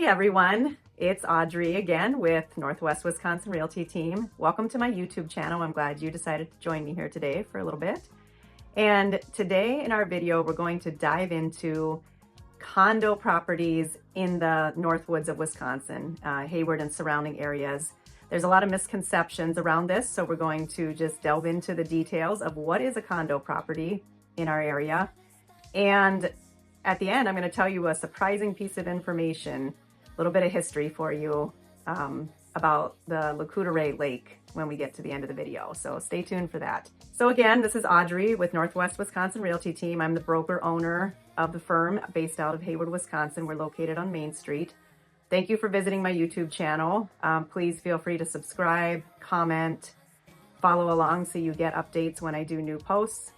Hey everyone, it's Audrey again with Northwest Wisconsin Realty Team. Welcome to my YouTube channel. I'm glad you decided to join me here today for a little bit. And today in our video, we're going to dive into condo properties in the North Woods of Wisconsin, Hayward and surrounding areas. There's a lot of misconceptions around this, so we're going to just delve into the details of what is a condo property in our area. And at the end, I'm going to tell you a surprising piece of information, a little bit of history for you about the Lac Lake when we get to the end of the video. So stay tuned for that. So again, this is Audrey with Northwest Wisconsin Realty Team. I'm the broker owner of the firm based out of Hayward, Wisconsin. We're located on Main Street. Thank you for visiting my YouTube channel. Please feel free to subscribe, comment, follow along so you get updates when I do new posts.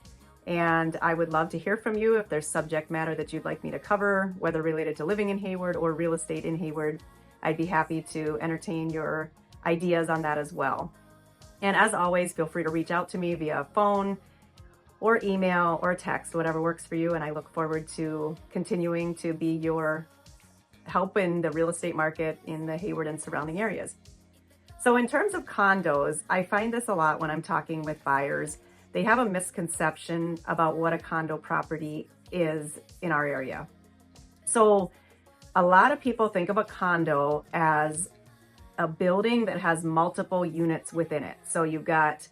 And I would love to hear from you if there's subject matter that you'd like me to cover, whether related to living in Hayward or real estate in Hayward. I'd be happy to entertain your ideas on that as well. And as always, feel free to reach out to me via phone or email or text, whatever works for you. And I look forward to continuing to be your help in the real estate market in the Hayward and surrounding areas. So in terms of condos, I find this a lot when I'm talking with buyers. They have a misconception about what a condo property is in our area. So a lot of people think of a condo as a building that has multiple units within it. So you've got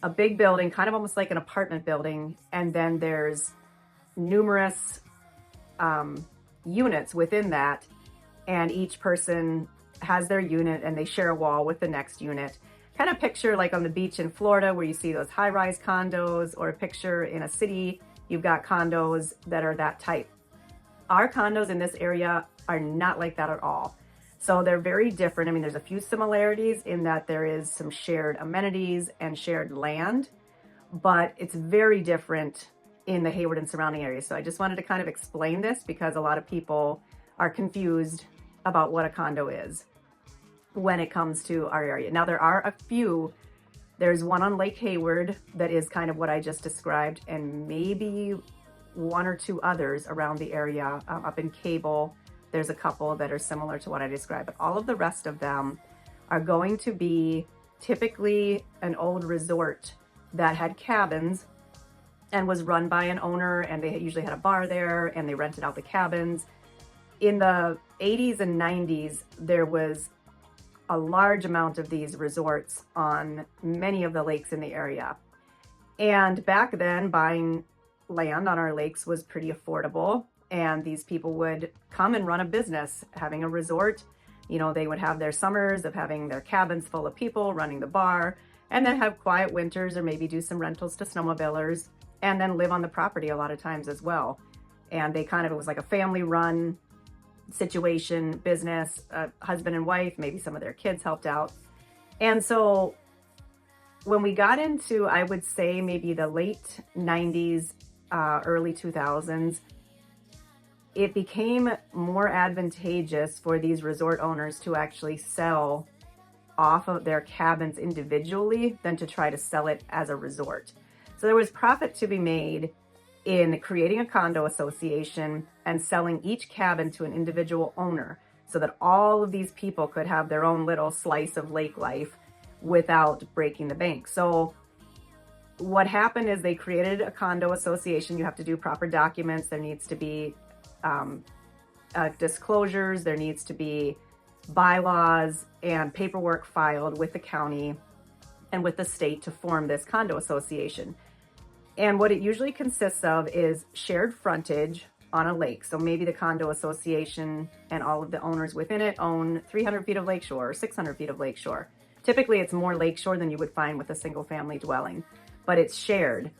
a big building, kind of almost like an apartment building, and then there's numerous units within that, and each person has their unit and they share a wall with the next unit. Kind of picture like on the beach in Florida where you see those high-rise condos, or a picture in a city, you've got condos that are that type. Our condos in this area are not like that at all. So they're very different. I mean, there's a few similarities in that there is some shared amenities and shared land, but it's very different in the Hayward and surrounding areas. So I just wanted to kind of explain this because a lot of people are confused about what a condo is when it comes to our area. Now there are a few. There's one on Lake Hayward that is kind of what I just described, and maybe one or two others around the area. Up in Cable, there's a couple that are similar to what I described, but all of the rest of them are going to be typically an old resort that had cabins and was run by an owner, and they usually had a bar there and they rented out the cabins. In the 80s and 90s, there was a large amount of these resorts on many of the lakes in the area. And back then, buying land on our lakes was pretty affordable. And these people would come and run a business, having a resort. You know, they would have their summers of having their cabins full of people, running the bar, and then have quiet winters or maybe do some rentals to snowmobilers, and then live on the property a lot of times as well. And they kind of, it was like a family run situation, business, husband and wife, maybe some of their kids helped out. And so when we got into, I would say maybe the late 90s, early 2000s, it became more advantageous for these resort owners to actually sell off of their cabins individually than to try to sell it as a resort. So there was profit to be made in creating a condo association and selling each cabin to an individual owner so that all of these people could have their own little slice of lake life without breaking the bank. So what happened is they created a condo association. You have to do proper documents. There needs to be disclosures. There needs to be bylaws and paperwork filed with the county and with the state to form this condo association. And what it usually consists of is shared frontage on a lake. So maybe the condo association and all of the owners within it own 300 feet of lakeshore or 600 feet of lakeshore. Typically it's more lakeshore than you would find with a single family dwelling, but it's shared.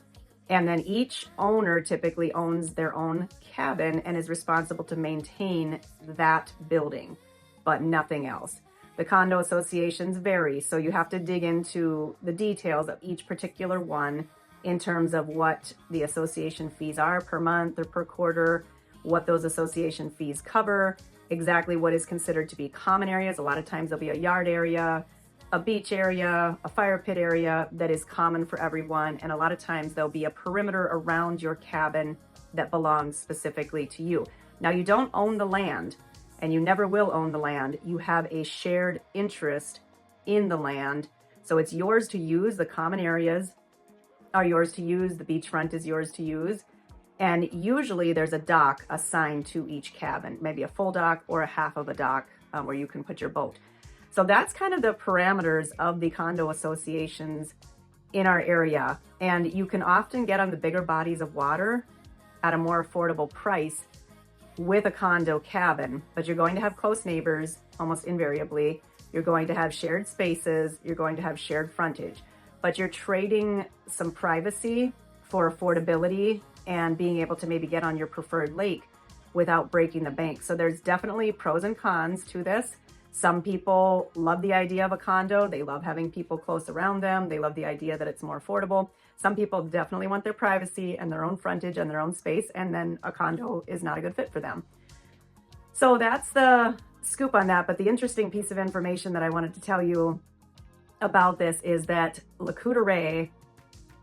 And then each owner typically owns their own cabin and is responsible to maintain that building, but nothing else. The condo associations vary, so you have to dig into the details of each particular one in terms of what the association fees are per month or per quarter, what those association fees cover, exactly what is considered to be common areas. A lot of times there'll be a yard area, a beach area, a fire pit area that is common for everyone. And a lot of times there'll be a perimeter around your cabin that belongs specifically to you. Now you don't own the land. and you never will own the land. You have a shared interest in the land. So it's yours to use. The common areas are yours to use. The beachfront is yours to use. And usually there's a dock assigned to each cabin, maybe a full dock or a half of a dock where you can put your boat. So that's kind of the parameters of the condo associations in our area. And you can often get on the bigger bodies of water at a more affordable price with a condo cabin, but you're going to have close neighbors almost invariably. You're going to have shared spaces. You're going to have shared frontage, but you're trading some privacy for affordability and being able to maybe get on your preferred lake without breaking the bank. So there's definitely pros and cons to this. Some people love the idea of a condo. They love having people close around them. They love the idea that it's more affordable. Some people definitely want their privacy and their own frontage and their own space, and then a condo is not a good fit for them. So that's the scoop on that. But the interesting piece of information that I wanted to tell you about this is that Ray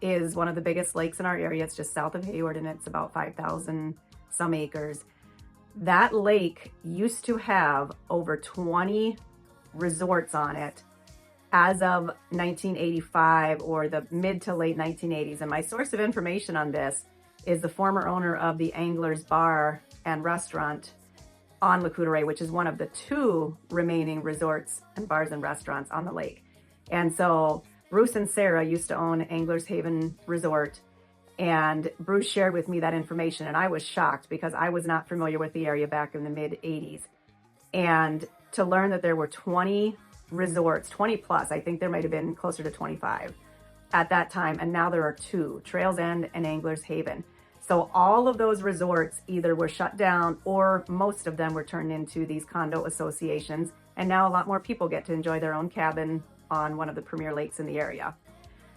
is one of the biggest lakes in our area. It's just south of Hayward, and it's about 5,000 some acres. That lake used to have over 20 resorts on it as of 1985 or the mid to late 1980s. And my source of information on this is the former owner of the Anglers Bar and Restaurant on Ray, which is one of the 2 remaining resorts and bars and restaurants on the lake. And so Bruce and Sarah used to own Anglers Haven Resort, and Bruce shared with me that information, and I was shocked because I was not familiar with the area back in the mid 80s. And to learn that there were 20 resorts, 20 plus, I think there might have been closer to 25 at that time, and now there are 2, Trails End and Anglers Haven. So all of those resorts either were shut down or most of them were turned into these condo associations, and now a lot more people get to enjoy their own cabin on one of the premier lakes in the area.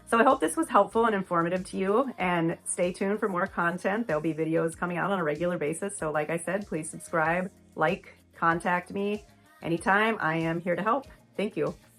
So I hope this was helpful and informative to you, and stay tuned for more content. There'll be videos coming out on a regular basis. So like I said, please subscribe, like, contact me anytime. I am here to help. Thank you.